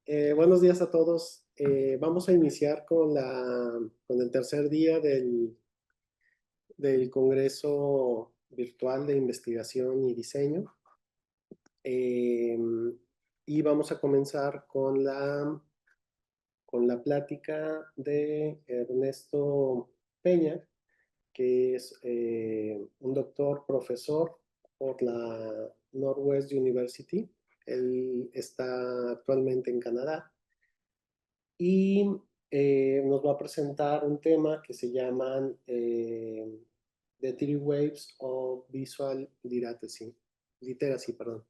Buenos días a todos. Vamos a iniciar con el tercer día del Congreso Virtual de Investigación y Diseño. Eh, y vamos a comenzar con la plática de Ernesto Peña, que es un doctor profesor por la Northwest University. Él está actualmente en Canadá y nos va a presentar un tema que se llaman The Three Waves of Visual Literacy, perdón.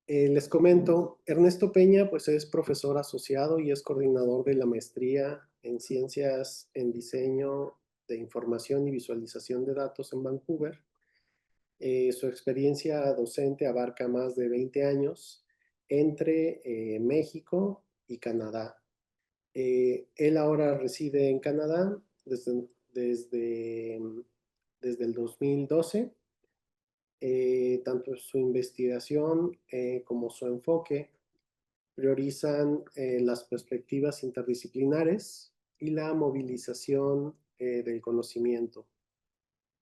Les comento, Ernesto Peña pues es profesor asociado y es coordinador de la maestría en Ciencias en Diseño de Información y Visualización de Datos en Vancouver. Su experiencia docente abarca más de 20 años entre México y Canadá. Él ahora reside en Canadá desde, desde el 2012. Tanto su investigación como su enfoque priorizan las perspectivas interdisciplinares y la movilización del conocimiento.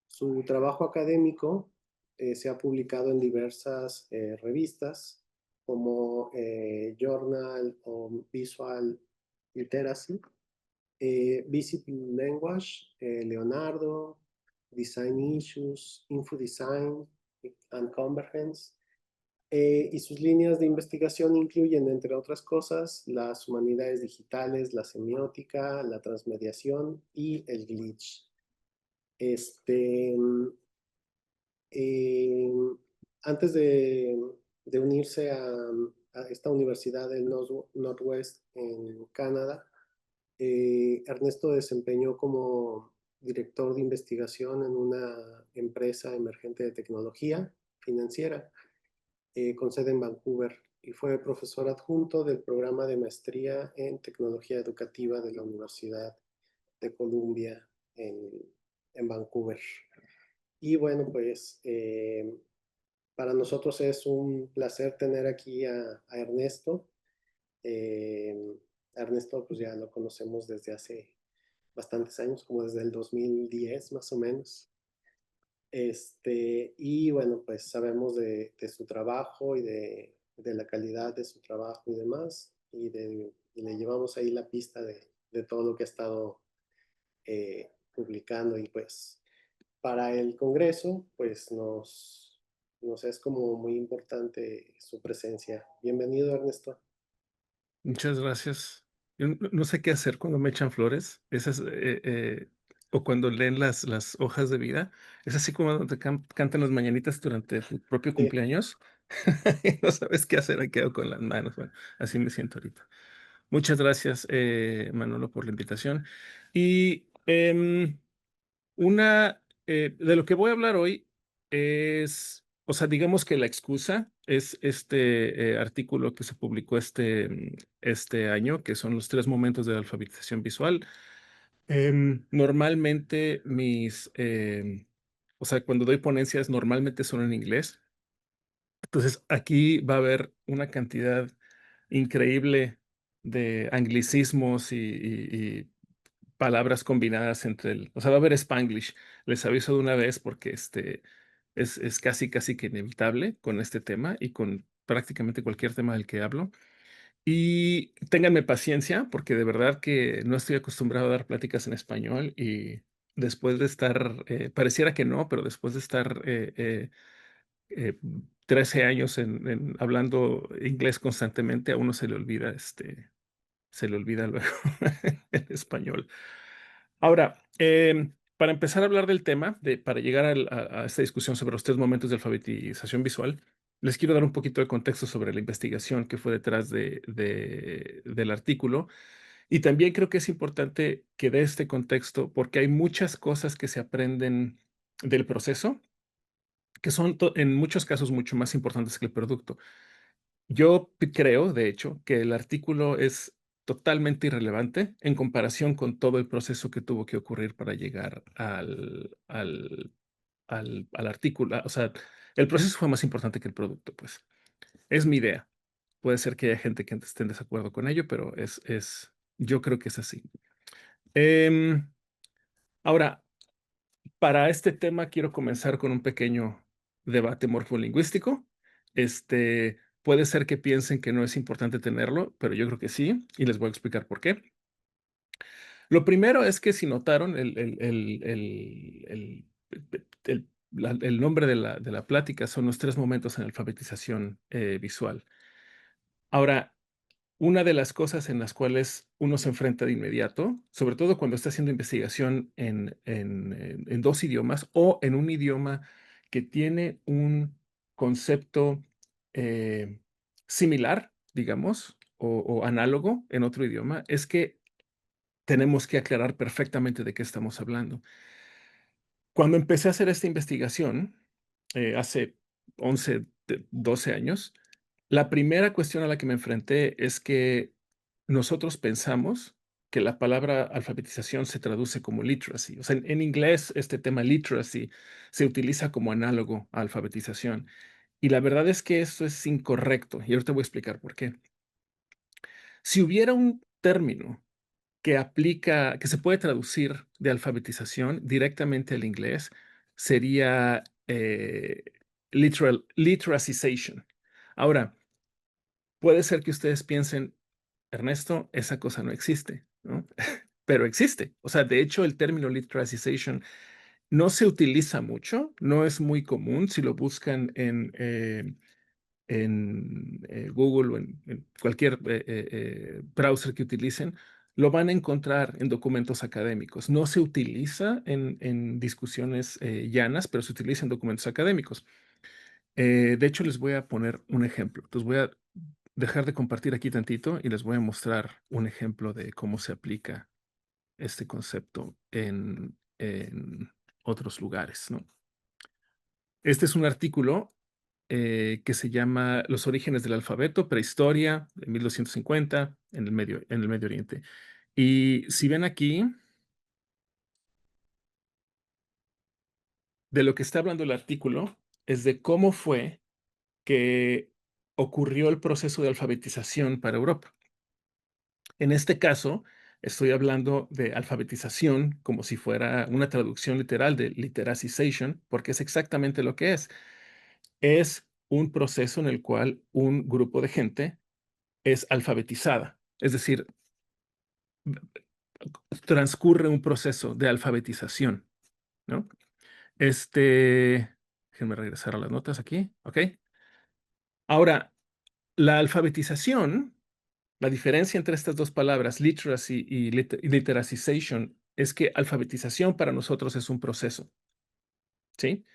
Su trabajo académico se ha publicado en diversas revistas como Journal of Visual Literacy, Visible Language, Leonardo, Design Issues, Infodesign and Convergence. Y sus líneas de investigación incluyen, entre otras cosas, las humanidades digitales, la semiótica, la transmediación y el glitch. Este, eh, Antes de unirse a esta universidad del Northwest en Canadá, Ernesto desempeñó como director de investigación en una empresa emergente de tecnología financiera con sede en Vancouver y fue profesor adjunto del programa de maestría en tecnología educativa de la Universidad de Columbia en Vancouver. Y bueno, pues para nosotros es un placer tener aquí a Ernesto. Eh, Ernesto, pues ya lo conocemos desde hace bastantes años, como desde el 2010 más o menos. Y bueno, pues sabemos de su trabajo y de la calidad de su trabajo y demás, y le llevamos ahí la pista de todo lo que ha estado publicando. Y pues para el Congreso, pues nos es como muy importante su presencia. Bienvenido, Ernesto. Muchas gracias. Yo no sé qué hacer cuando me echan flores. O cuando leen las hojas de vida. Es así como cuando te cantan las mañanitas durante tu propio Sí, cumpleaños. Y no sabes qué hacer, ahí quedo con las manos. Bueno, así me siento ahorita. Muchas gracias, Manolo, por la invitación. Y de lo que voy a hablar hoy es, o sea, digamos que la excusa es este artículo que se publicó este año, que son los 3 momentos de la alfabetización visual. Normalmente o sea, cuando doy ponencias, normalmente son en inglés. Entonces, aquí va a haber una cantidad increíble de anglicismos y palabras combinadas o sea, va a haber Spanglish. Les aviso de una vez porque es casi, casi que inevitable con este tema y con prácticamente cualquier tema del que hablo. Y ténganme paciencia porque de verdad que no estoy acostumbrado a dar pláticas en español y después de estar, pareciera que no, pero después de estar 13 años hablando inglés constantemente, a uno se le olvida luego el español. Ahora, para empezar a hablar del tema, para llegar a esta discusión sobre los 3 momentos de alfabetización visual, les quiero dar un poquito de contexto sobre la investigación que fue detrás del artículo. Y también creo que es importante que dé este contexto porque hay muchas cosas que se aprenden del proceso que son en muchos casos mucho más importantes que el producto. Yo creo, de hecho, que el artículo es totalmente irrelevante en comparación con todo el proceso que tuvo que ocurrir para llegar al artículo. O sea, el proceso fue más importante que el producto, pues. Es mi idea. Puede ser que haya gente que esté en desacuerdo con ello, pero yo creo que es así. Em, Ahora, para este tema quiero comenzar con un pequeño debate morfolingüístico. Puede ser que piensen que no es importante tenerlo, pero yo creo que sí, y les voy a explicar por qué. Lo primero es que si notaron el nombre de la plática son los 3 momentos en alfabetización visual. Ahora, una de las cosas en las cuales uno se enfrenta de inmediato, sobre todo cuando está haciendo investigación en 2 idiomas o en un idioma que tiene un concepto eh, similar, digamos, o análogo en otro idioma, es que tenemos que aclarar perfectamente de qué estamos hablando. Cuando empecé a hacer esta investigación, hace 12 años, la primera cuestión a la que me enfrenté es que nosotros pensamos que la palabra alfabetización se traduce como literacy. O sea, en inglés este tema literacy se utiliza como análogo a alfabetización. Y la verdad es que eso es incorrecto. Y ahorita voy a explicar por qué. Si hubiera un término que se puede traducir de alfabetización directamente al inglés, sería literacization. Ahora, puede ser que ustedes piensen, Ernesto, esa cosa no existe, ¿no? Pero existe. O sea, de hecho, el término literacization no se utiliza mucho, no es muy común. Si lo buscan en Google o en cualquier browser que utilicen, lo van a encontrar en documentos académicos. No se utiliza en discusiones llanas, pero se utiliza en documentos académicos. De hecho, les voy a poner un ejemplo. Entonces voy a dejar de compartir aquí tantito y les voy a mostrar un ejemplo de cómo se aplica este concepto en otros lugares, ¿no? Este es un artículo que se llama Los orígenes del alfabeto, prehistoria, de 1250, en el Medio Oriente. Y si ven aquí, de lo que está hablando el artículo es de cómo fue que ocurrió el proceso de alfabetización para Europa. En este caso, estoy hablando de alfabetización como si fuera una traducción literal de literacization, porque es exactamente lo que es. Es un proceso en el cual un grupo de gente es alfabetizada, es decir, transcurre un proceso de alfabetización, ¿no? Déjenme regresar a las notas aquí, ¿ok? Ahora, la alfabetización, la diferencia entre estas dos palabras, literacy y literacization, es que alfabetización para nosotros es un proceso, ¿sí?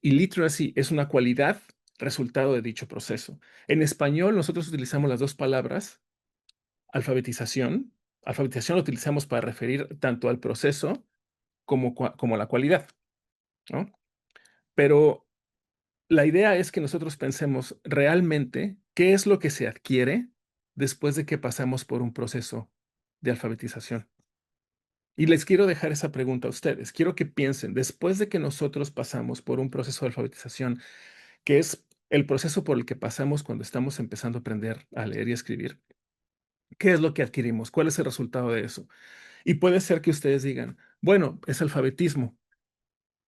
Y literacy es una cualidad resultado de dicho proceso. En español, nosotros utilizamos las dos palabras, alfabetización. Alfabetización lo utilizamos para referir tanto al proceso como a la cualidad, ¿no? Pero la idea es que nosotros pensemos realmente qué es lo que se adquiere después de que pasamos por un proceso de alfabetización. Y les quiero dejar esa pregunta a ustedes. Quiero que piensen, después de que nosotros pasamos por un proceso de alfabetización, que es el proceso por el que pasamos cuando estamos empezando a aprender a leer y escribir, ¿qué es lo que adquirimos? ¿Cuál es el resultado de eso? Y puede ser que ustedes digan, bueno, es alfabetismo.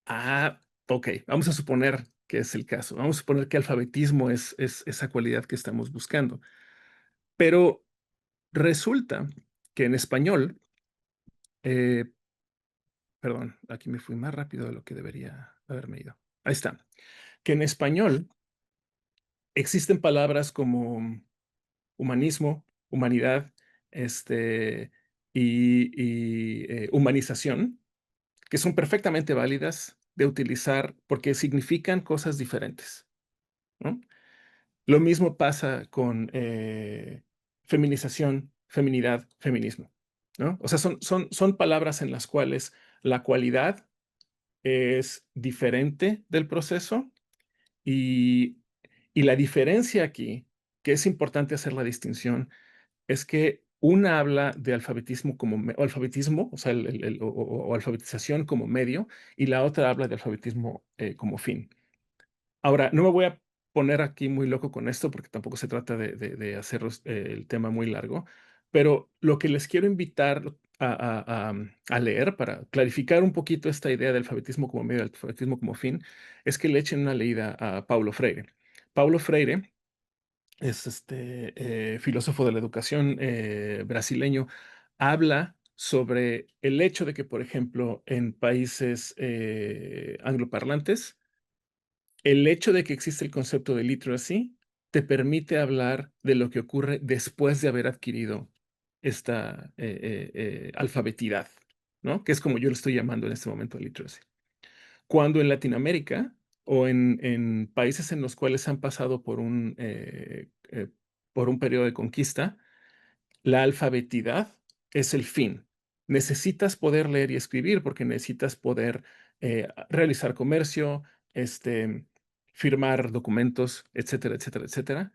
Ah, ok, vamos a suponer que es el caso. Vamos a suponer que alfabetismo es esa cualidad que estamos buscando. Pero resulta que en español, eh, perdón, aquí me fui más rápido de lo que debería haberme ido. Ahí está. Que en español existen palabras como humanismo, humanidad, este, humanización, que son perfectamente válidas de utilizar porque significan cosas diferentes, ¿no? Lo mismo pasa con feminización, feminidad, feminismo, ¿no? O sea, son palabras en las cuales la cualidad es diferente del proceso y, y la diferencia aquí, que es importante hacer la distinción, es que una habla de alfabetismo o alfabetismo, o sea, o alfabetización como medio, y la otra habla de alfabetismo como fin. Ahora, no me voy a poner aquí muy loco con esto porque tampoco se trata de hacer el tema muy largo, pero lo que les quiero invitar a leer para clarificar un poquito esta idea del alfabetismo como medio, del alfabetismo como fin, es que le echen una leída a Paulo Freire. Paulo Freire es filósofo de la educación brasileño, habla sobre el hecho de que, por ejemplo, en países angloparlantes, el hecho de que existe el concepto de literacy te permite hablar de lo que ocurre después de haber adquirido esta alfabetidad, ¿no? Que es como yo lo estoy llamando en este momento literacy. Cuando en Latinoamérica o en países en los cuales han pasado por un periodo de conquista, la alfabetidad es el fin. Necesitas poder leer y escribir porque necesitas poder realizar comercio, firmar documentos, etcétera, etcétera, etcétera.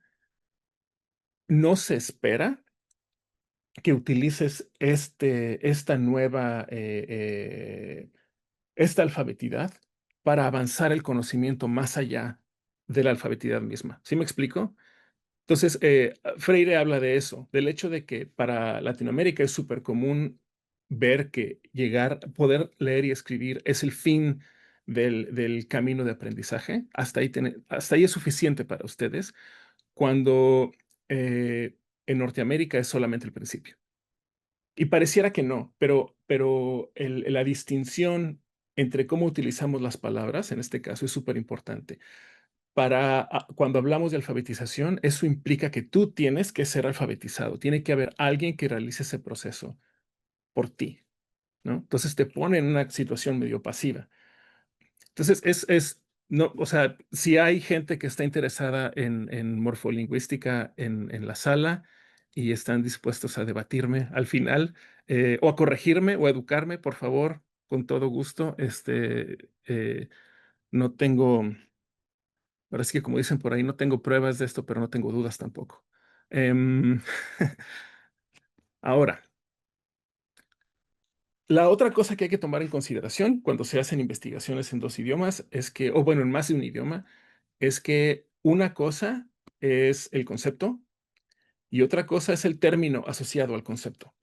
No se espera que utilices esta nueva, esta alfabetidad para avanzar el conocimiento más allá de la alfabetidad misma. ¿Sí me explico? Entonces, Freire habla de eso, del hecho de que para Latinoamérica es súper común ver que poder leer y escribir es el fin del camino de aprendizaje. Hasta ahí es suficiente para ustedes, cuando en Norteamérica es solamente el principio. Y pareciera que no, pero la distinción entre cómo utilizamos las palabras, en este caso, es súper importante. Cuando hablamos de alfabetización, eso implica que tú tienes que ser alfabetizado. Tiene que haber alguien que realice ese proceso por ti, ¿no? Entonces te pone en una situación medio pasiva. Entonces no, o sea, si hay gente que está interesada en morfolingüística en la sala y están dispuestos a debatirme al final, o a corregirme o a educarme, por favor, con todo gusto. No tengo. Ahora sí que como dicen por ahí, no tengo pruebas de esto, pero no tengo dudas tampoco. Em, Ahora, la otra cosa que hay que tomar en consideración cuando se hacen investigaciones en dos idiomas es que, o bueno, en más de un idioma, es que una cosa es el concepto y otra cosa es el término asociado al concepto,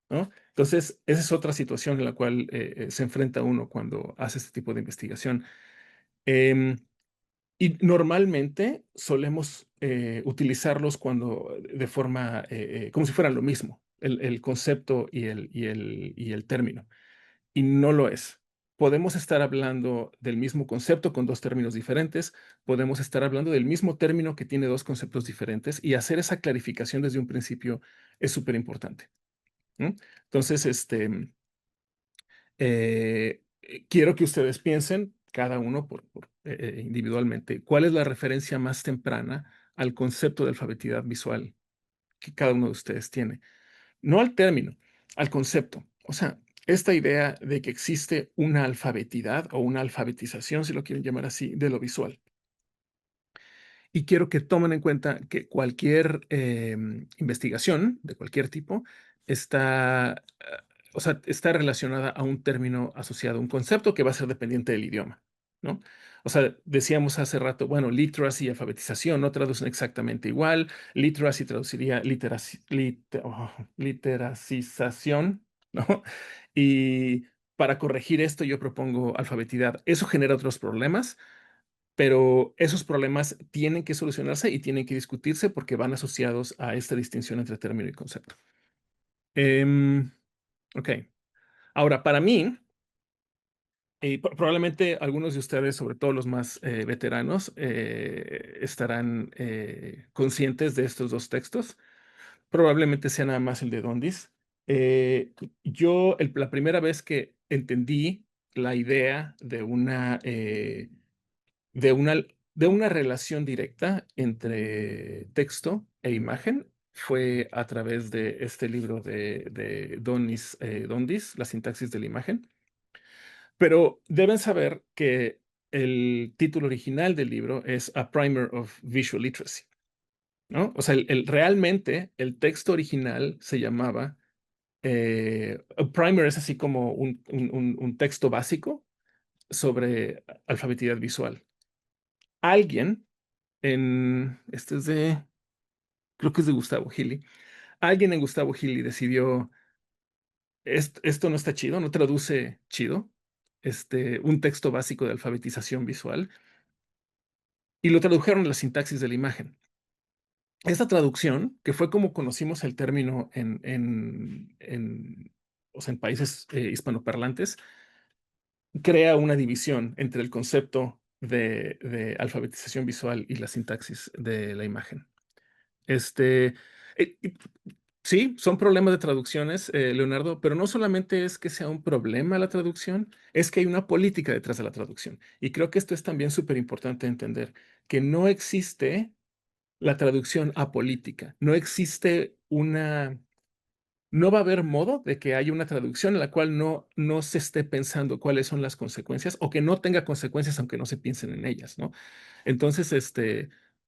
¿no? Entonces, esa es otra situación en la cual se enfrenta uno cuando hace este tipo de investigación. Em, Y normalmente solemos utilizarlos cuando de forma, como si fueran lo mismo, el concepto y el término. Y no lo es. Podemos estar hablando del mismo concepto con dos términos diferentes, podemos estar hablando del mismo término que tiene dos conceptos diferentes y hacer esa clarificación desde un principio es súper importante. Entonces, quiero que ustedes piensen, cada uno individualmente, cuál es la referencia más temprana al concepto de alfabetidad visual que cada uno de ustedes tiene. No al término, al concepto. O sea, esta idea de que existe una alfabetidad o una alfabetización, si lo quieren llamar así, de lo visual. Y quiero que tomen en cuenta que cualquier investigación de cualquier tipo está, o sea, está relacionada a un término asociado a un concepto que va a ser dependiente del idioma, ¿no? O sea, decíamos hace rato, bueno, literacy y alfabetización no traducen exactamente igual. Literacy traduciría literacización, ¿no? Y para corregir esto, yo propongo alfabetidad. Eso genera otros problemas, pero esos problemas tienen que solucionarse y tienen que discutirse porque van asociados a esta distinción entre término y concepto. Em, ok. Ahora, para mí, y probablemente algunos de ustedes, sobre todo los más veteranos, estarán conscientes de estos dos textos. Probablemente sea nada más el de Dondis. La primera vez que entendí la idea de una, de una relación directa entre texto e imagen fue a través de este libro de Dondis, La sintaxis de la imagen. Pero deben saber que el título original del libro es A Primer of Visual Literacy, ¿no? O sea, realmente el texto original se llamaba, a primer es así como un texto básico sobre alfabetidad visual. Alguien este es de, creo que es de Gustavo Gili. Alguien en Gustavo Gili decidió, esto no está chido, no traduce chido, un texto básico de alfabetización visual, y lo tradujeron a la sintaxis de la imagen. Esta traducción, que fue como conocimos el término o sea, en países hispanoparlantes, crea una división entre el concepto de alfabetización visual y la sintaxis de la imagen. Este, eh, y- sí, son problemas de traducciones, Leonardo, pero no solamente es que sea un problema la traducción, es que hay una política detrás de la traducción. Y creo que esto es también súper importante entender, que no existe la traducción apolítica. No existe no va a haber modo de que haya una traducción en la cual no se esté pensando cuáles son las consecuencias o que no tenga consecuencias aunque no se piensen en ellas, ¿no? Entonces,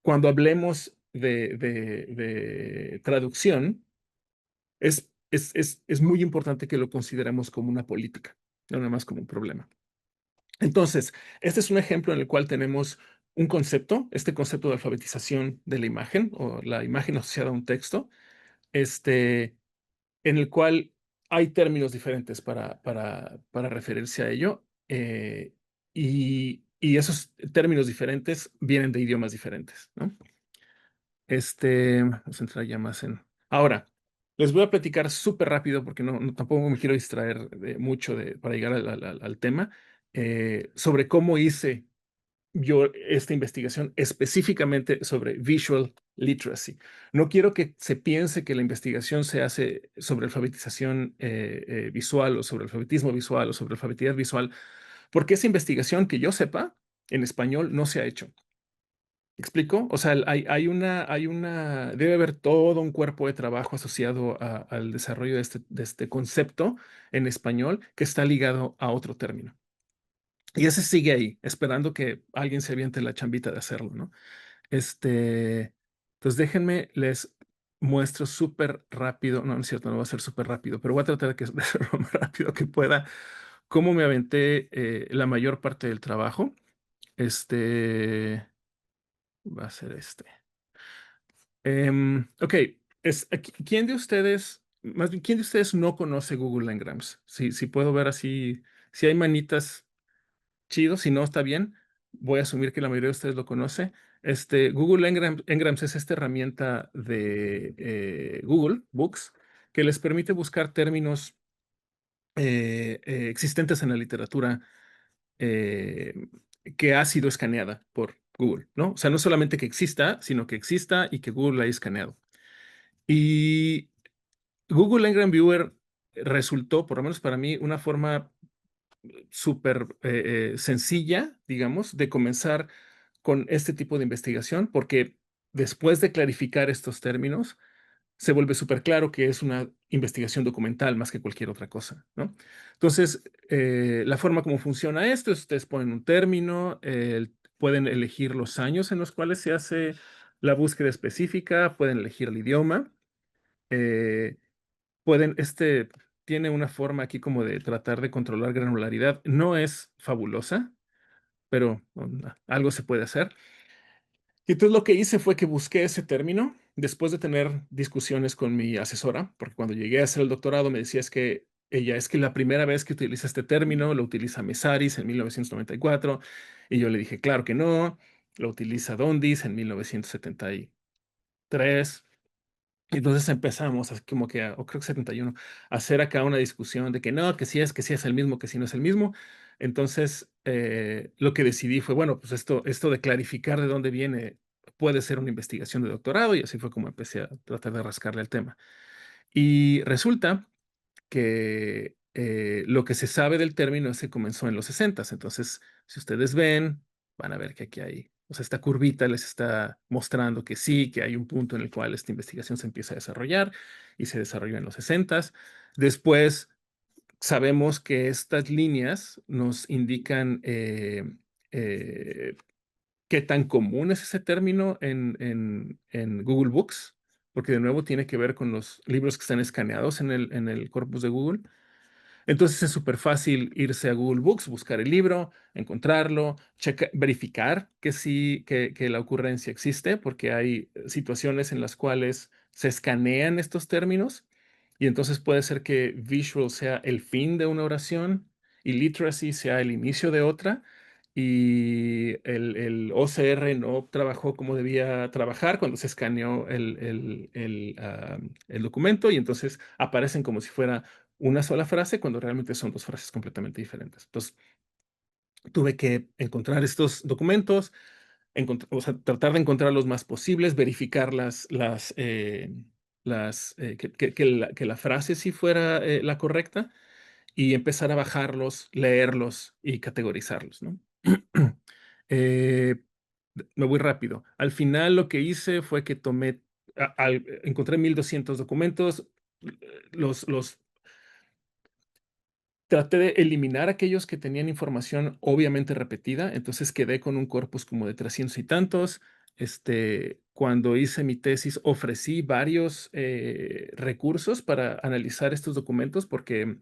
cuando hablemos de traducción, es muy importante que lo consideremos como una política, no nada más como un problema. Entonces, este es un ejemplo en el cual tenemos un concepto, este concepto de alfabetización de la imagen o la imagen asociada a un texto, este, en el cual hay términos diferentes para referirse a ello, y esos términos diferentes vienen de idiomas diferentes, ¿no? Vamos a entrar ya más en... Ahora, les voy a platicar súper rápido porque tampoco me quiero distraer mucho para llegar al tema, sobre cómo hice yo esta investigación específicamente sobre visual literacy. No quiero que se piense que la investigación se hace sobre alfabetización visual o sobre alfabetismo visual o sobre alfabeticidad visual, porque esa investigación que yo sepa en español no se ha hecho. ¿Explico? O sea, debe haber todo un cuerpo de trabajo asociado al desarrollo de este concepto en español que está ligado a otro término. Y ese sigue ahí, esperando que alguien se aviente la chambita de hacerlo, ¿no? Entonces déjenme, les muestro súper rápido, no, no es cierto, no va a ser súper rápido, pero voy a tratar de hacerlo lo más rápido que pueda, cómo me aventé la mayor parte del trabajo. Va a ser este. Ok, ¿quién de ustedes, más bien, quién de ustedes no conoce Google Ngrams? Si puedo ver así, si hay manitas, chido, si no está bien, voy a asumir que la mayoría de ustedes lo conoce. Google Ngrams es esta herramienta de Google Books que les permite buscar términos existentes en la literatura eh, que ha sido escaneada por Google, ¿no? O sea, no solamente que exista, sino que exista y que Google la haya escaneado. Y Google Ngram Viewer resultó, por lo menos para mí, una forma súper sencilla, digamos, de comenzar con este tipo de investigación, porque después de clarificar estos términos, se vuelve súper claro que es una investigación documental más que cualquier otra cosa, ¿no? Entonces, la forma como funciona esto es, ustedes ponen un término, pueden elegir los años en los cuales se hace la búsqueda específica, pueden elegir el idioma, eh, tiene una forma aquí como de tratar de controlar granularidad. No es fabulosa, pero algo se puede hacer. Y entonces lo que hice fue que busqué ese término después de tener discusiones con mi asesora, porque cuando llegué a hacer el doctorado me decía es que la primera vez que utiliza este término lo utiliza Mesaris en 1994, y yo le dije, claro que no, lo utiliza Dondis en 1973. Y entonces empezamos, así como que, o creo que 71, a hacer acá una discusión de que no, que sí es el mismo, que sí no es el mismo. Entonces, lo que decidí fue, bueno, pues esto de clarificar de dónde viene puede ser una investigación de doctorado, y así fue como empecé a tratar de rascarle al tema. Y resulta que lo que se sabe del término es que comenzó en los 60. Entonces, si ustedes ven, van a ver que aquí hay, o sea, esta curvita les está mostrando que sí, que hay un punto en el cual esta investigación se empieza a desarrollar y se desarrolló en los 60. Después, sabemos que estas líneas nos indican eh, qué tan común es ese término en Google Books, porque de nuevo tiene que ver con los libros que están escaneados en el corpus de Google. Entonces es súper fácil irse a Google Books, buscar el libro, encontrarlo, verificar que sí, que la ocurrencia existe, porque hay situaciones en las cuales se escanean estos términos y entonces puede ser que visual sea el fin de una oración y literacy sea el inicio de otra y el OCR no trabajó como debía trabajar cuando se escaneó el documento y entonces aparecen como si fuera una sola frase cuando realmente son dos frases completamente diferentes. Entonces, tuve que encontrar estos documentos, o sea, tratar de encontrar los más posibles, verificar que la frase sí fuera la correcta y empezar a bajarlos, leerlos y categorizarlos, ¿no? Eh, Me voy rápido. Al final lo que hice fue que encontré 1200 documentos, los traté de eliminar aquellos que tenían información obviamente repetida, entonces quedé con un corpus como de 300 y tantos. Cuando hice mi tesis, ofrecí varios recursos para analizar estos documentos porque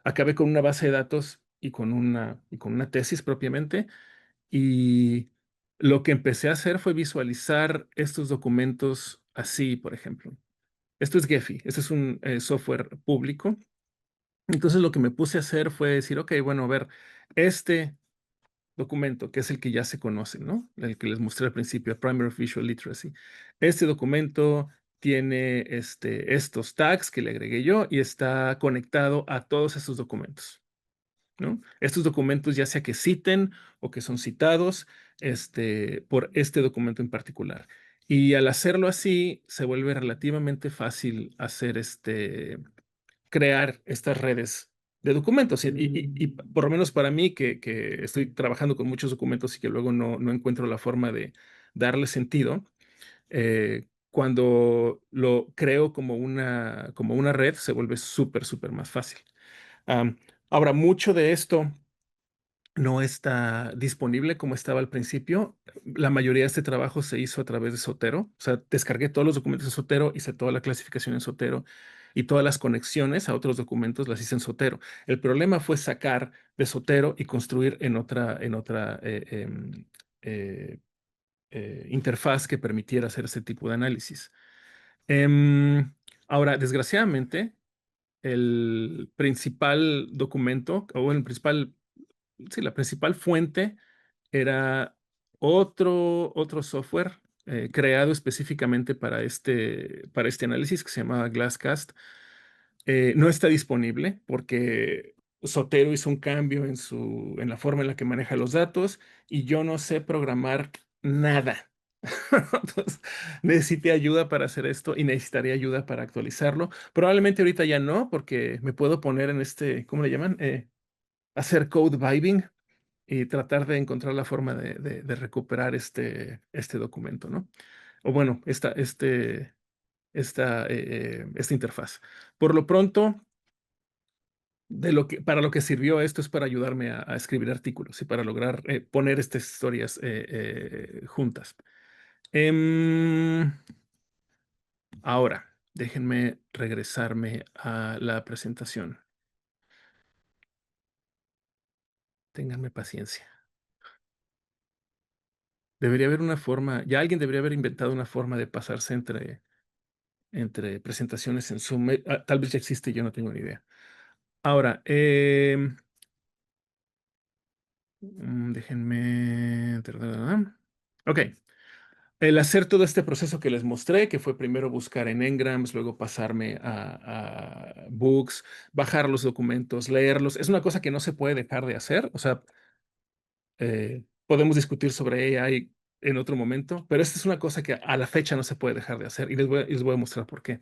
acabé con una base de datos y con una tesis propiamente. Y lo que empecé a hacer fue visualizar estos documentos así, por ejemplo. Esto es Gephi, este es un software público. Entonces lo que me puse a hacer fue decir, ok, bueno, a ver, este documento, que es el que ya se conoce, ¿no? El que les mostré al principio, Primary Visual Literacy. Este documento tiene estos tags que le agregué yo y está conectado a todos estos documentos, ¿no? Estos documentos ya sea que citen o que son citados por este documento en particular. Y al hacerlo así, se vuelve relativamente fácil hacer crear estas redes de documentos. Y por lo menos para mí, que estoy trabajando con muchos documentos y que luego no encuentro la forma de darle sentido, cuando lo creo como una red, se vuelve súper, súper más fácil. Am, Ahora, mucho de esto no está disponible como estaba al principio. La mayoría de este trabajo se hizo a través de Zotero. O sea, descargué todos los documentos de Zotero, hice toda la clasificación en Zotero y todas las conexiones a otros documentos las hice en Zotero. El problema fue sacar de Zotero y construir en otra eh, interfaz que permitiera hacer ese tipo de análisis. Ahora, desgraciadamente, el principal documento o el principal sí, la principal fuente era otro software creado específicamente para este análisis que se llamaba GlassCast. No está disponible porque Sotero hizo un cambio en la forma en la que maneja los datos y yo no sé programar nada. Entonces, necesité ayuda para hacer esto y necesitaría ayuda para actualizarlo. Probablemente ahorita ya no, porque me puedo poner en ¿cómo le llaman? Hacer code vibing y tratar de encontrar la forma de recuperar este documento, ¿no? O bueno, esta interfaz. Por lo pronto, para lo que sirvió esto es para ayudarme a escribir artículos y para lograr poner estas historias juntas. Em, Ahora, déjenme regresarme a la presentación. Ténganme paciencia. Debería haber una forma, ya alguien debería haber inventado una forma de pasarse entre presentaciones en Zoom. Tal vez ya existe, yo no tengo ni idea. Ahora, déjenme. Ok. El hacer todo este proceso que les mostré, que fue primero buscar en Ngrams, luego pasarme a Books, bajar los documentos, leerlos, es una cosa que no se puede dejar de hacer. O sea, podemos discutir sobre AI en otro momento, pero esta es una cosa que a la fecha no se puede dejar de hacer y les voy a mostrar por qué.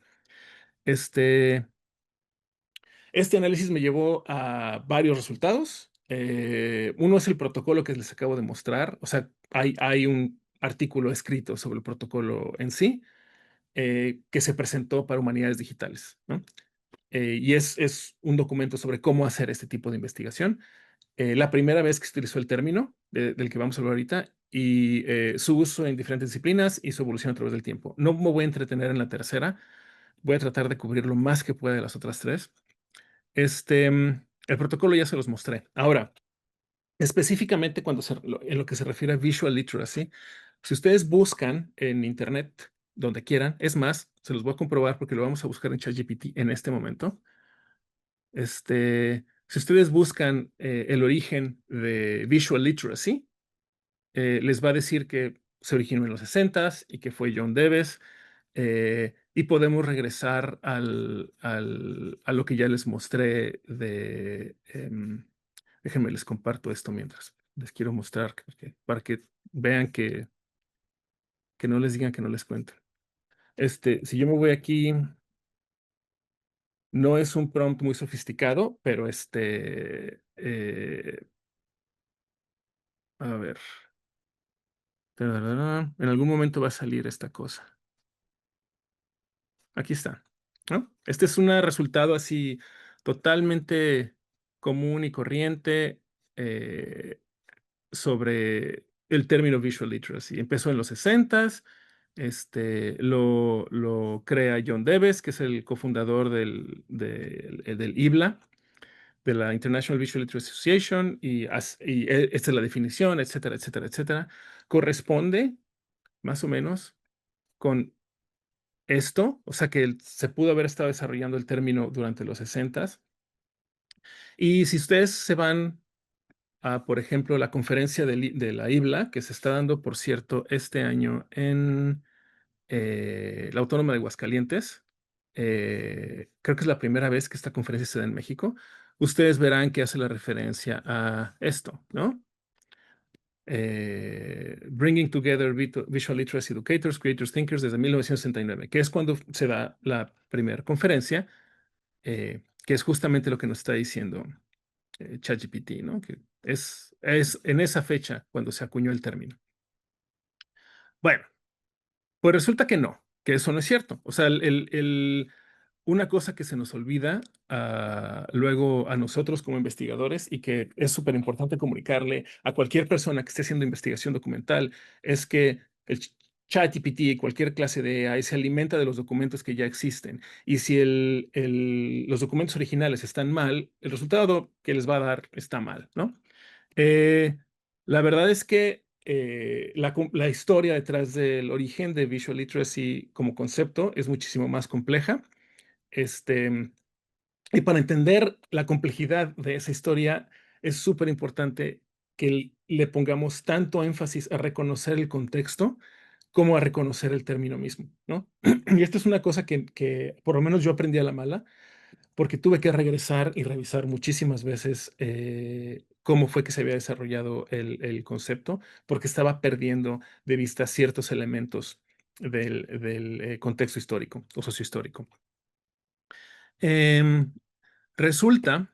Este. Este análisis me llevó a varios resultados. Uno es el protocolo que les acabo de mostrar. O sea, hay un artículo escrito sobre el protocolo en sí que se presentó para Humanidades Digitales, ¿no? Y es un documento sobre cómo hacer este tipo de investigación. La primera vez que se utilizó el término del que vamos a hablar ahorita y su uso en diferentes disciplinas y su evolución a través del tiempo. No me voy a entretener en la tercera. Voy a tratar de cubrir lo más que pueda de las otras tres. Este, El protocolo ya se los mostré. Ahora, específicamente en lo que se refiere a visual literacy, si ustedes buscan en Internet, donde quieran, es más, se los voy a comprobar porque lo vamos a buscar en ChatGPT en este momento. Si ustedes buscan el origen de visual literacy, les va a decir que se originó en los 60s y que fue John Debes. Y podemos regresar a lo que ya les mostré déjenme les comparto esto mientras les quiero mostrar para que vean que no les digan que no les cuento. Si yo me voy aquí, no es un prompt muy sofisticado, pero a ver, en algún momento va a salir esta cosa. Aquí está, ¿no? Este es un resultado así totalmente común y corriente sobre el término visual literacy. Empezó en los 60s, lo crea John Debes, que es el cofundador del IBLA, de la International Visual Literacy Association, y esta es la definición, etcétera, etcétera, etcétera. Corresponde más o menos con esto, o sea que se pudo haber estado desarrollando el término durante los 60s. Y si ustedes se van a, por ejemplo, la conferencia de la IBLA, que se está dando, por cierto, este año en la Autónoma de Aguascalientes, creo que es la primera vez que esta conferencia se da en México, ustedes verán que hace la referencia a esto, ¿no? Bringing Together Visual Literacy Educators, Creators, Thinkers desde 1969, que es cuando se da la primera conferencia, que es justamente lo que nos está diciendo ChatGPT, ¿no? Que es en esa fecha cuando se acuñó el término. Bueno, pues resulta que no, que eso no es cierto. O sea, una cosa que se nos olvida luego a nosotros como investigadores y que es súper importante comunicarle a cualquier persona que esté haciendo investigación documental es que el ChatGPT y cualquier clase de AI se alimenta de los documentos que ya existen. Y si los documentos originales están mal, el resultado que les va a dar está mal, ¿no? Eh, la verdad es que la historia detrás del origen de Visual Literacy como concepto es muchísimo más compleja. Este, y para entender la complejidad de esa historia, es súper importante que le pongamos tanto énfasis a reconocer el contexto como a reconocer el término mismo, ¿no? Y esto es una cosa que por lo menos yo aprendí a la mala porque tuve que regresar y revisar muchísimas veces cómo fue que se había desarrollado el concepto, porque estaba perdiendo de vista ciertos elementos del contexto histórico o sociohistórico. Em, Resulta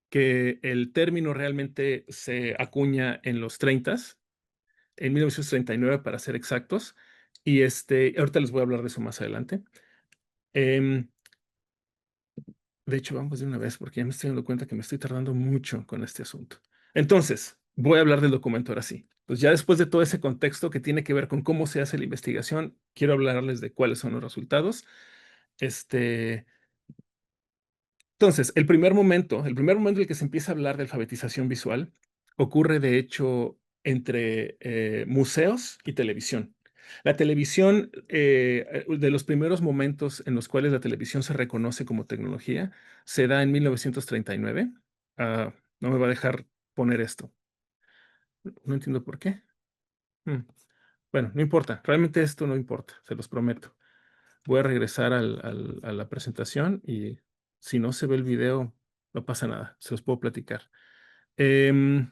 que el término realmente se acuña en los 30s, en 1939 para ser exactos, y ahorita les voy a hablar de eso más adelante. Em, De hecho, vamos de una vez porque ya me estoy dando cuenta que me estoy tardando mucho con este asunto. Entonces, voy a hablar del documento ahora sí. Pues ya después de todo ese contexto que tiene que ver con cómo se hace la investigación, quiero hablarles de cuáles son los resultados. Este, entonces, el primer momento en el que se empieza a hablar de alfabetización visual ocurre, de hecho, entre museos y televisión. La televisión, de los primeros momentos en los cuales la televisión se reconoce como tecnología, se da en 1939. No me va a dejar poner esto. No entiendo por qué. Mm, Bueno, no importa. Realmente esto no importa, se los prometo. Voy a regresar a la presentación y si no se ve el video, no pasa nada, se los puedo platicar. Em,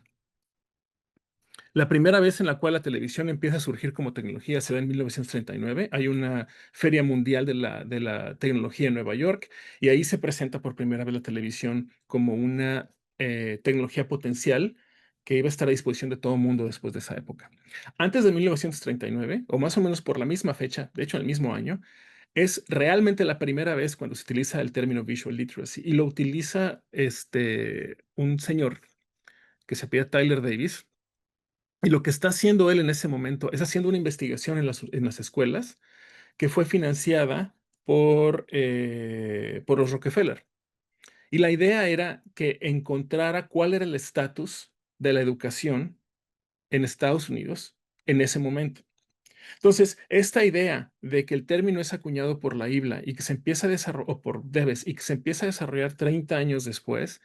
la primera vez en la cual la televisión empieza a surgir como tecnología se da en 1939. Hay una feria mundial de la tecnología en Nueva York y ahí se presenta por primera vez la televisión como una tecnología potencial que iba a estar a disposición de todo el mundo después de esa época. Antes de 1939, o más o menos por la misma fecha, de hecho el mismo año, es realmente la primera vez cuando se utiliza el término visual literacy y lo utiliza un señor que se llama Tyler Davis. Y lo que está haciendo él en ese momento es haciendo una investigación en las escuelas que fue financiada por los Rockefeller. Y la idea era que encontrara cuál era el estatus de la educación en Estados Unidos en ese momento. Entonces, esta idea de que el término es acuñado por la IBLA y que se empieza a desarrollar, o por Debes, y que se empieza a desarrollar 30 años después,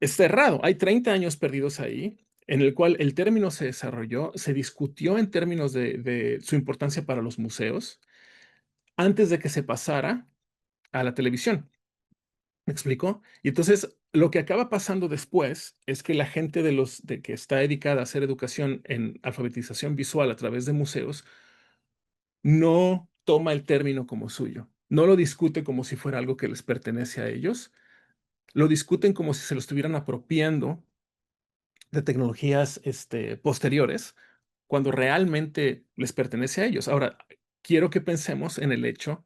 está errado. Hay 30 años perdidos ahí, en el cual el término se desarrolló, se discutió en términos de su importancia para los museos, antes de que se pasara a la televisión. ¿Me explico? Y entonces, lo que acaba pasando después es que la gente de que está dedicada a hacer educación en alfabetización visual a través de museos, no toma el término como suyo, no lo discute como si fuera algo que les pertenece a ellos, lo discuten como si se lo estuvieran apropiando de tecnologías posteriores, cuando realmente les pertenece a ellos. Ahora, quiero que pensemos en el hecho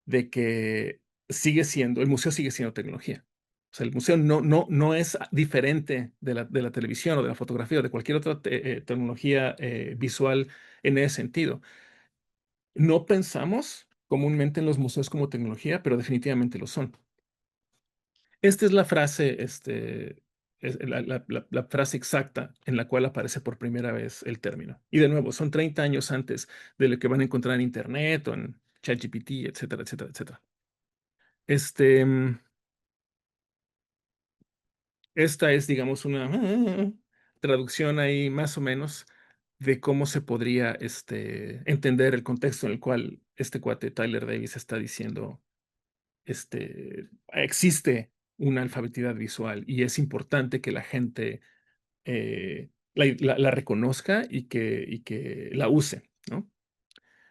de que el museo sigue siendo tecnología. O sea, el museo no es diferente de la televisión o de la fotografía o de cualquier otra tecnología visual en ese sentido. No pensamos comúnmente en los museos como tecnología, pero definitivamente lo son. Esta es la frase, es la frase exacta en la cual aparece por primera vez el término. Y de nuevo, son 30 años antes de lo que van a encontrar en Internet o en ChatGPT, etcétera, etcétera, etcétera. Este, mm, Esta es, digamos, una traducción ahí más o menos de cómo se podría entender el contexto en el cual este cuate Tyler Davis está diciendo, existe una alfabetidad visual y es importante que la gente la reconozca y que la use, ¿no?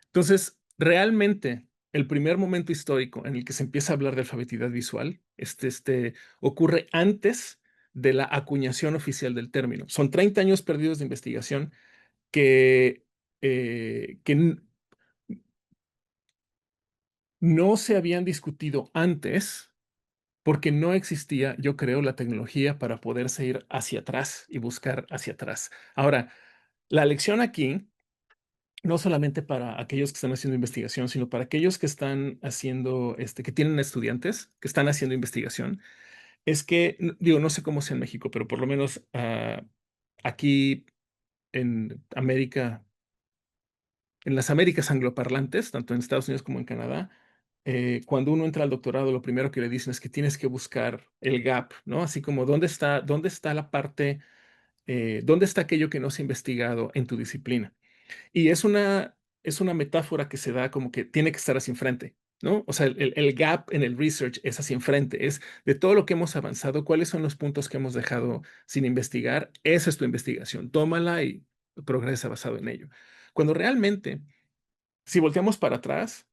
Entonces, realmente, el primer momento histórico en el que se empieza a hablar de alfabetidad visual, ocurre antes de la acuñación oficial del término. Son 30 años perdidos de investigación que, que no se habían discutido antes porque no existía, yo creo, la tecnología para poderse ir hacia atrás y buscar hacia atrás. Ahora, la lección aquí, no solamente para aquellos que están haciendo investigación, sino para aquellos que están haciendo, que tienen estudiantes que están haciendo investigación, es que, digo, no sé cómo sea en México, pero por lo menos aquí en América, en las Américas angloparlantes, tanto en Estados Unidos como en Canadá, cuando uno entra al doctorado, lo primero que le dicen es que tienes que buscar el gap, ¿no? Así como dónde está la parte, dónde está aquello que no se ha investigado en tu disciplina. Y es una metáfora que se da como que tiene que estar hacia enfrente, ¿no? O sea, el gap en el research es hacia enfrente, es de todo lo que hemos avanzado, cuáles son los puntos que hemos dejado sin investigar. Esa es tu investigación, tómala y progresa basado en ello. Cuando realmente, si volteamos para atrás,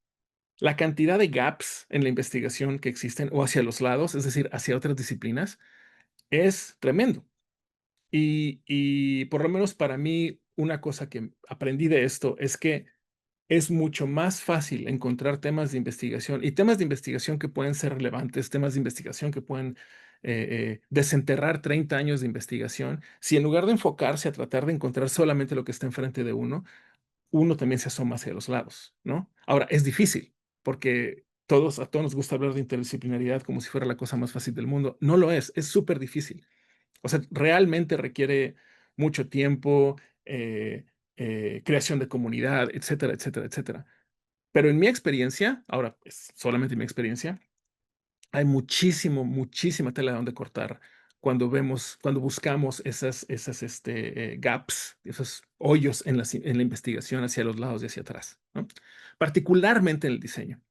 la cantidad de gaps en la investigación que existen o hacia los lados, es decir, hacia otras disciplinas, es tremendo. Y por lo menos para mí, una cosa que aprendí de esto es que es mucho más fácil encontrar temas de investigación y temas de investigación que pueden ser relevantes, temas de investigación que pueden desenterrar 30 años de investigación, si en lugar de enfocarse a tratar de encontrar solamente lo que está enfrente de uno, uno también se asoma hacia los lados, ¿no? Ahora, es difícil porque a todos nos gusta hablar de interdisciplinaridad como si fuera la cosa más fácil del mundo. No lo es súper difícil. O sea, realmente requiere mucho tiempo, creación de comunidad, etcétera, etcétera, etcétera. Pero en mi experiencia, ahora es solamente mi experiencia, hay muchísima tela de donde cortar cuando buscamos esas gaps, esos hoyos en la investigación hacia los lados y hacia atrás, ¿no? Particularmente en el diseño.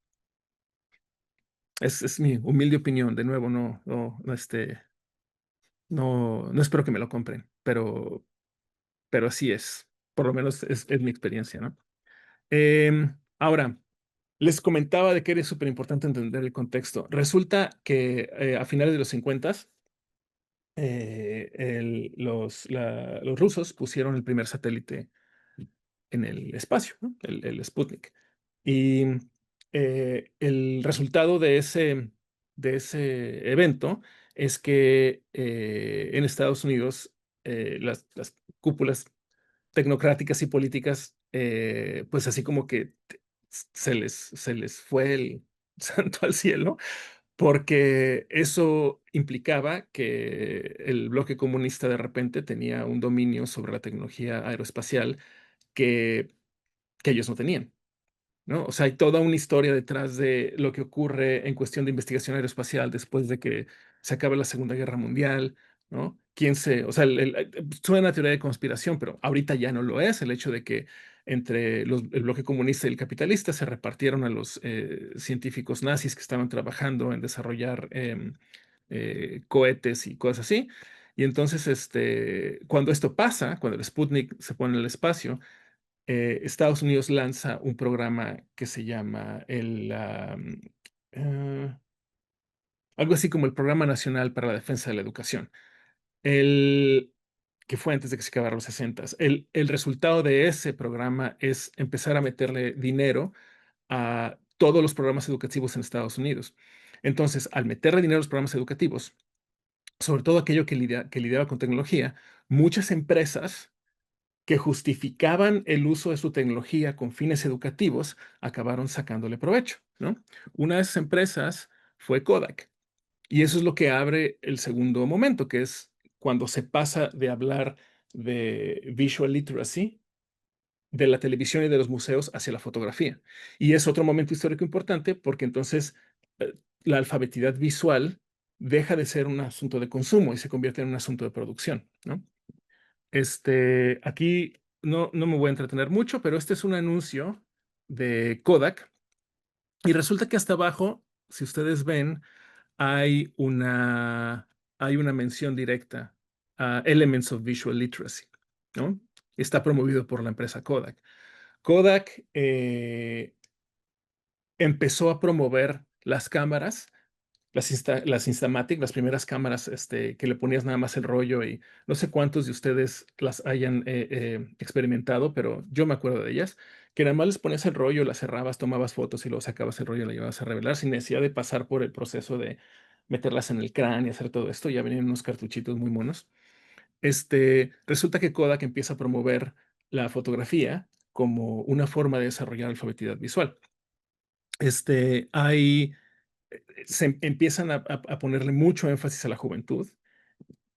Es mi humilde opinión. De nuevo, no espero que me lo compren, pero así es. Por lo menos es mi experiencia, ¿no? Ahora, les comentaba de que era súper importante entender el contexto. Resulta que a finales de los 50 los rusos pusieron el primer satélite en el espacio, ¿no? El Sputnik. Y el resultado de ese evento es que en Estados Unidos las cúpulas tecnocráticas y políticas, pues así como que se les fue el santo al cielo, porque eso implicaba que el bloque comunista de repente tenía un dominio sobre la tecnología aeroespacial que, que ellos no tenían. ¿No? O sea, hay toda una historia detrás de lo que ocurre en cuestión de investigación aeroespacial después de que se acabe la Segunda Guerra Mundial, ¿no? O sea, suena a teoría de conspiración, pero ahorita ya no lo es, el hecho de que entre el bloque comunista y el capitalista se repartieron a los científicos nazis que estaban trabajando en desarrollar cohetes y cosas así. Y entonces, cuando esto pasa, cuando el Sputnik se pone en el espacio, Estados Unidos lanza un programa que se llama eh, algo así como el Programa Nacional para la Defensa de la Educación, el, que fue antes de que se acabaran los 60. El resultado de ese programa es empezar a meterle dinero a todos los programas educativos en Estados Unidos. Entonces, al meterle dinero a los programas educativos, sobre todo aquello que lidiaba con tecnología, muchas empresas que justificaban el uso de su tecnología con fines educativos, acabaron sacándole provecho, ¿no? Una de esas empresas fue Kodak. Y eso es lo que abre el segundo momento, que es cuando se pasa de hablar de visual literacy, de la televisión y de los museos hacia la fotografía. Y es otro momento histórico importante porque entonces eh, la alfabetidad visual deja de ser un asunto de consumo y se convierte en un asunto de producción, ¿no? Aquí no me voy a entretener mucho, pero este es un anuncio de Kodak y resulta que hasta abajo, si ustedes ven, hay una, hay una mención directa a Elements of Visual Literacy, ¿no? Está promovido por la empresa Kodak. Kodak empezó a promover las cámaras, las Instamatic, las primeras cámaras que le ponías nada más el rollo y no sé cuántos de ustedes las hayan experimentado, pero yo me acuerdo de ellas, que nada más les ponías el rollo, las cerrabas, tomabas fotos y luego sacabas el rollo y la llevabas a revelar sin necesidad de pasar por el proceso de meterlas en el cráneo y hacer todo esto. Ya venían unos cartuchitos muy monos. Resulta que Kodak empieza a promover la fotografía como una forma de desarrollar alfabetidad visual. Hay se empiezan a ponerle mucho énfasis a la juventud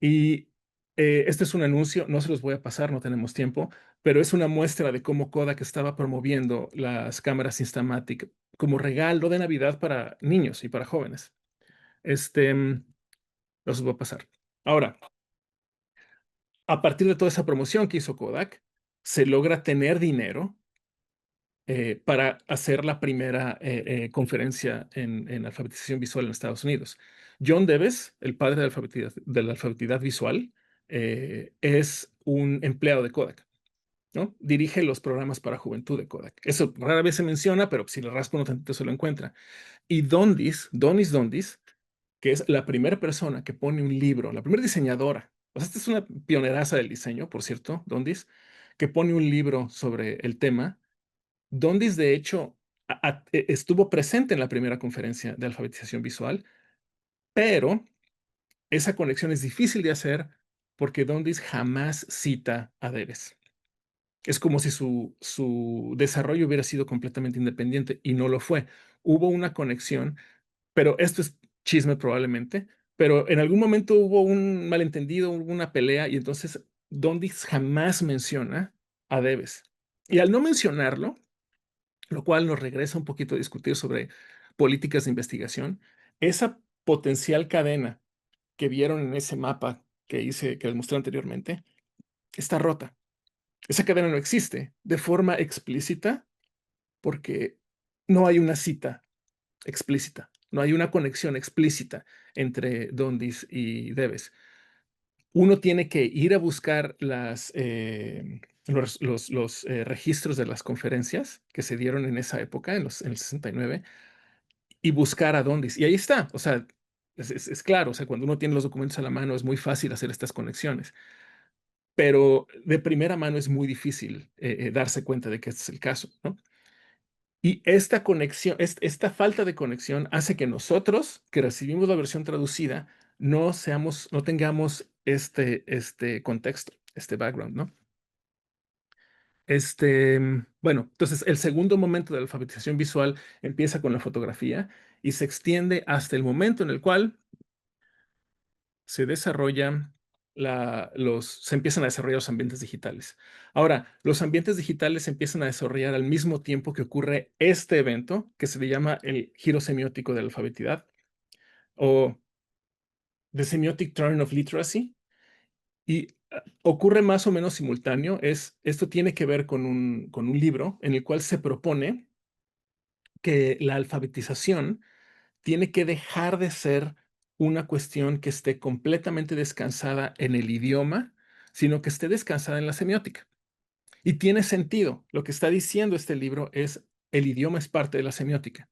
y este es un anuncio, no se los voy a pasar, no tenemos tiempo, pero es una muestra de cómo Kodak estaba promoviendo las cámaras Instamatic como regalo de Navidad para niños y para jóvenes. Los voy a pasar. Ahora, a partir de toda esa promoción que hizo Kodak, se logra tener dinero para hacer la primera conferencia en alfabetización visual en Estados Unidos. John Debes, el padre de la alfabetidad visual, es un empleado de Kodak, ¿no? Dirige los programas para juventud de Kodak. Eso rara vez se menciona, pero si le rasco un tantito se lo encuentra. Y Donis Dondis, que es la primera persona que pone un libro, la primera diseñadora, o sea, esta es una pioneraza del diseño, por cierto, Dondis, que pone un libro sobre el tema. Dondis, de hecho, estuvo presente en la primera conferencia de alfabetización visual, pero esa conexión es difícil de hacer porque Dondis jamás cita a Debes. Es como si su desarrollo hubiera sido completamente independiente y no lo fue. Hubo una conexión, pero esto es chisme probablemente, pero en algún momento hubo un malentendido, hubo una pelea y entonces Dondis jamás menciona a Debes. Y al no mencionarlo, lo cual nos regresa un poquito a discutir sobre políticas de investigación. Esa potencial cadena que vieron en ese mapa que les mostré anteriormente, está rota. Esa cadena no existe de forma explícita porque no hay una cita explícita, no hay una conexión explícita entre Dondis y Debes. Uno tiene que ir a buscar los registros de las conferencias que se dieron en esa época, en el 69, y buscar a Dondis. Y ahí está, o sea, es claro, o sea, cuando uno tiene los documentos a la mano es muy fácil hacer estas conexiones, pero de primera mano es muy difícil darse cuenta de que este es el caso, ¿no? Y esta conexión, esta falta de conexión hace que nosotros, que recibimos la versión traducida, no tengamos este contexto, este background, ¿no? Bueno, entonces el segundo momento de la alfabetización visual empieza con la fotografía y se extiende hasta el momento en el cual se desarrollan se empiezan a desarrollar los ambientes digitales. Ahora, los ambientes digitales se empiezan a desarrollar al mismo tiempo que ocurre este evento, que se le llama el giro semiótico de la alfabetidad, o The Semiotic Turn of Literacy, y ocurre más o menos simultáneo. Esto tiene que ver con un libro en el cual se propone que la alfabetización tiene que dejar de ser una cuestión que esté completamente descansada en el idioma, sino que esté descansada en la semiótica. Y tiene sentido. Lo que está diciendo este libro es el idioma es parte de la semiótica.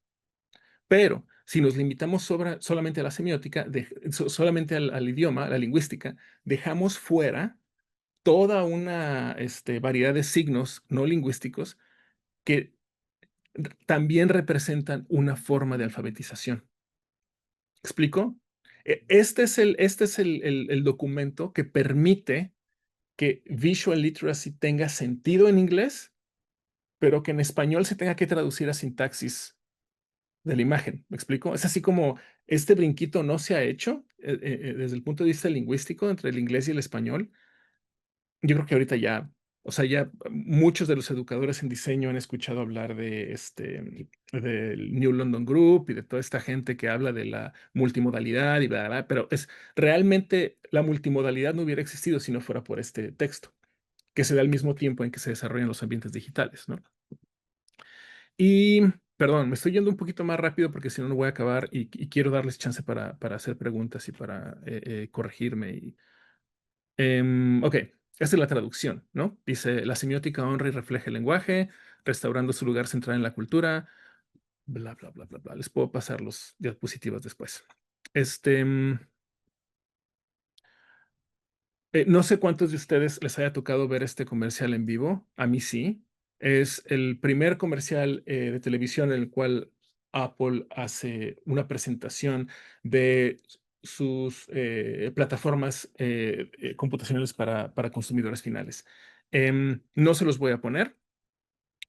Pero si nos limitamos solamente a la semiótica, solamente al idioma, a la lingüística, dejamos fuera toda una variedad de signos no lingüísticos que también representan una forma de alfabetización. ¿Explico? Este es el documento que permite que visual literacy tenga sentido en inglés, pero que en español se tenga que traducir a sintaxis de la imagen. ¿Me explico? Es así como este brinquito no se ha hecho desde el punto de vista lingüístico entre el inglés y el español. Yo creo que ahorita ya, o sea, ya muchos de los educadores en diseño han escuchado hablar del New London Group y de toda esta gente que habla de la multimodalidad y bla, bla, bla, pero realmente la multimodalidad no hubiera existido si no fuera por este texto, que se da al mismo tiempo en que se desarrollan los ambientes digitales, ¿no? Y, perdón, me estoy yendo un poquito más rápido porque si no, no voy a acabar y quiero darles chance para hacer preguntas y para corregirme ok, esta es la traducción, ¿no? Dice, la semiótica honra y refleja el lenguaje, restaurando su lugar central en la cultura, bla, bla, bla, bla, bla. Les puedo pasar los diapositivas después. Este, mm, no sé cuántos de ustedes les haya tocado ver este comercial en vivo. A mí sí. Es el primer comercial de televisión en el cual Apple hace una presentación de sus plataformas computacionales para consumidores finales. No se los voy a poner,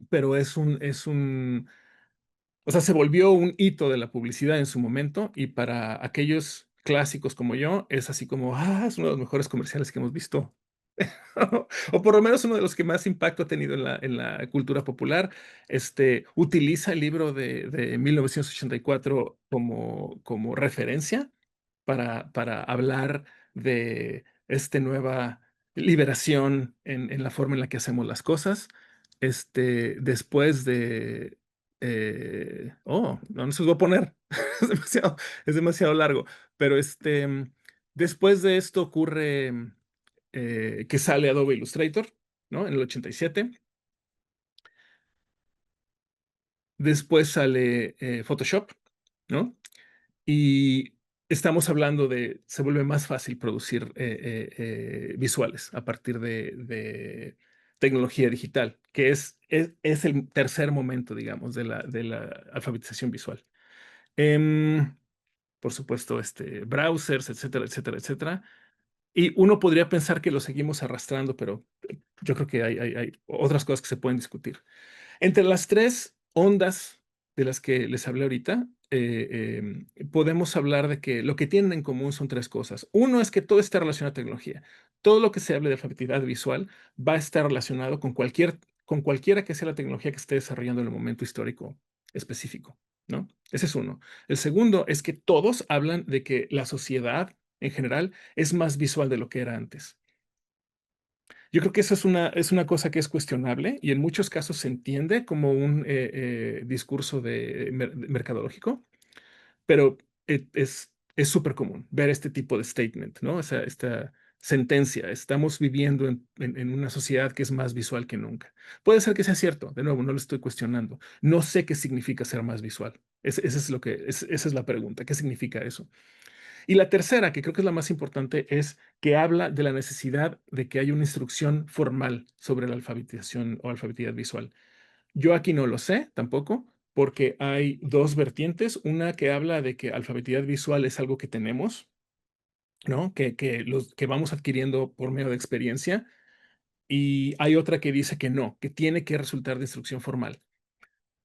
pero o sea, se volvió un hito de la publicidad en su momento y para aquellos clásicos como yo, es así como, es uno de los mejores comerciales que hemos visto. O por lo menos uno de los que más impacto ha tenido en la cultura popular. Utiliza el libro de 1984 como referencia para hablar de esta nueva liberación en la forma en la que hacemos las cosas. Después de no se los voy a poner. Es demasiado largo. Pero después de esto ocurre que sale Adobe Illustrator, ¿no? En el 87. Después sale Photoshop, ¿no? Y estamos hablando se vuelve más fácil producir visuales a partir de tecnología digital, que es el tercer momento, digamos, de la alfabetización visual. Em, por supuesto, browsers, etcétera, etcétera, etcétera. Y uno podría pensar que lo seguimos arrastrando, pero yo creo que hay otras cosas que se pueden discutir. Entre las tres ondas de las que les hablé ahorita, podemos hablar de que lo que tienen en común son tres cosas. Uno es que todo está relacionado a tecnología. Todo lo que se hable de alfabeticidad visual va a estar relacionado con cualquiera que sea la tecnología que esté desarrollando en el momento histórico específico, ¿no? Ese es uno. El segundo es que todos hablan de que la sociedad en general es más visual de lo que era antes. Yo creo que eso es una cosa que es cuestionable y en muchos casos se entiende como un discurso de mercadológico, pero es súper común ver este tipo de statement, ¿no? Esta sentencia. Estamos viviendo en una sociedad que es más visual que nunca. Puede ser que sea cierto, de nuevo, no lo estoy cuestionando. No sé qué significa ser más visual. Esa es la pregunta. ¿Qué significa eso? Y la tercera, que creo que es la más importante, es que habla de la necesidad de que haya una instrucción formal sobre la alfabetización o alfabeticidad visual. Yo aquí no lo sé tampoco, porque hay dos vertientes. Una que habla de que alfabeticidad visual es algo que tenemos, ¿no? Que vamos adquiriendo por medio de experiencia. Y hay otra que dice que no, que tiene que resultar de instrucción formal.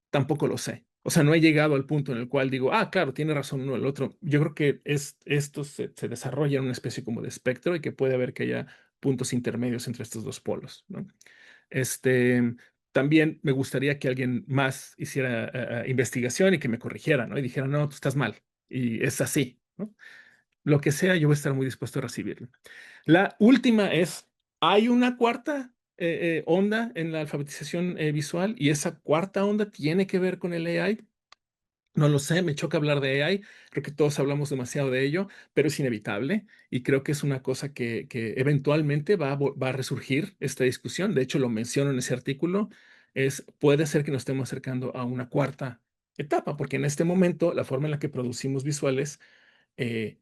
Tampoco lo sé. O sea, no he llegado al punto en el cual digo, ah, claro, tiene razón uno el otro. Yo creo que esto se desarrolla en una especie como de espectro y que puede haber que haya puntos intermedios entre estos dos polos, ¿no? Este, también me gustaría que alguien más hiciera investigación y que me corrigiera, ¿no? Y dijera, no, tú estás mal. Y es así, ¿no? Lo que sea, yo voy a estar muy dispuesto a recibirlo. La última es, hay una cuarta onda en la alfabetización visual y esa cuarta onda tiene que ver con el AI. No lo sé, me choca hablar de AI, creo que todos hablamos demasiado de ello, pero es inevitable y creo que es una cosa que eventualmente va a resurgir esta discusión. De hecho, lo menciono en ese artículo, puede ser que nos estemos acercando a una cuarta etapa, porque en este momento la forma en la que producimos visuales eh,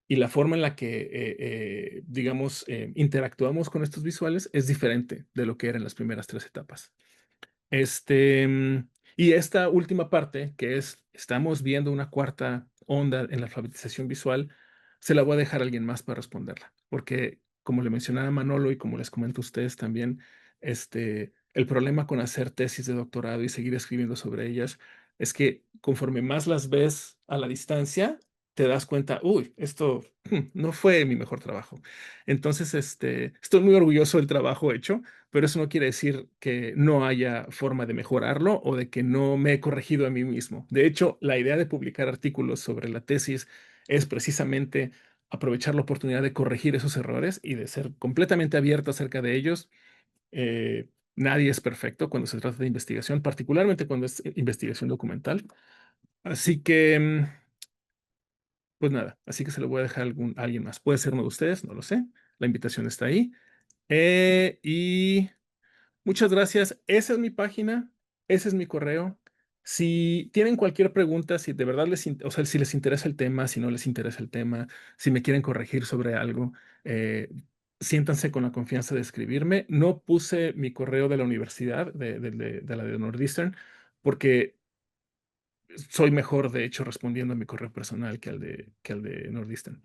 y la forma en la que, digamos, interactuamos con estos visuales es diferente de lo que eran las primeras tres etapas. Y esta última parte, que es, estamos viendo una cuarta onda en la alfabetización visual, se la voy a dejar a alguien más para responderla, porque como le mencionaba Manolo y como les comento a ustedes también, el problema con hacer tesis de doctorado y seguir escribiendo sobre ellas es que conforme más las ves a la distancia, te das cuenta, uy, esto no fue mi mejor trabajo. Entonces, estoy muy orgulloso del trabajo hecho, pero eso no quiere decir que no haya forma de mejorarlo o de que no me he corregido a mí mismo. De hecho, la idea de publicar artículos sobre la tesis es precisamente aprovechar la oportunidad de corregir esos errores y de ser completamente abierto acerca de ellos. Nadie es perfecto cuando se trata de investigación, particularmente cuando es investigación documental. Así que, pues nada, así que se lo voy a dejar a alguien más. Puede ser uno de ustedes, no lo sé. La invitación está ahí. Y muchas gracias. Esa es mi página, ese es mi correo. Si tienen cualquier pregunta, si de verdad o sea, si les interesa el tema, si no les interesa el tema, si me quieren corregir sobre algo, eh, siéntanse con la confianza de escribirme. No puse mi correo de la universidad, de la de Northeastern, porque soy mejor, de hecho, respondiendo a mi correo personal que al de Northeastern.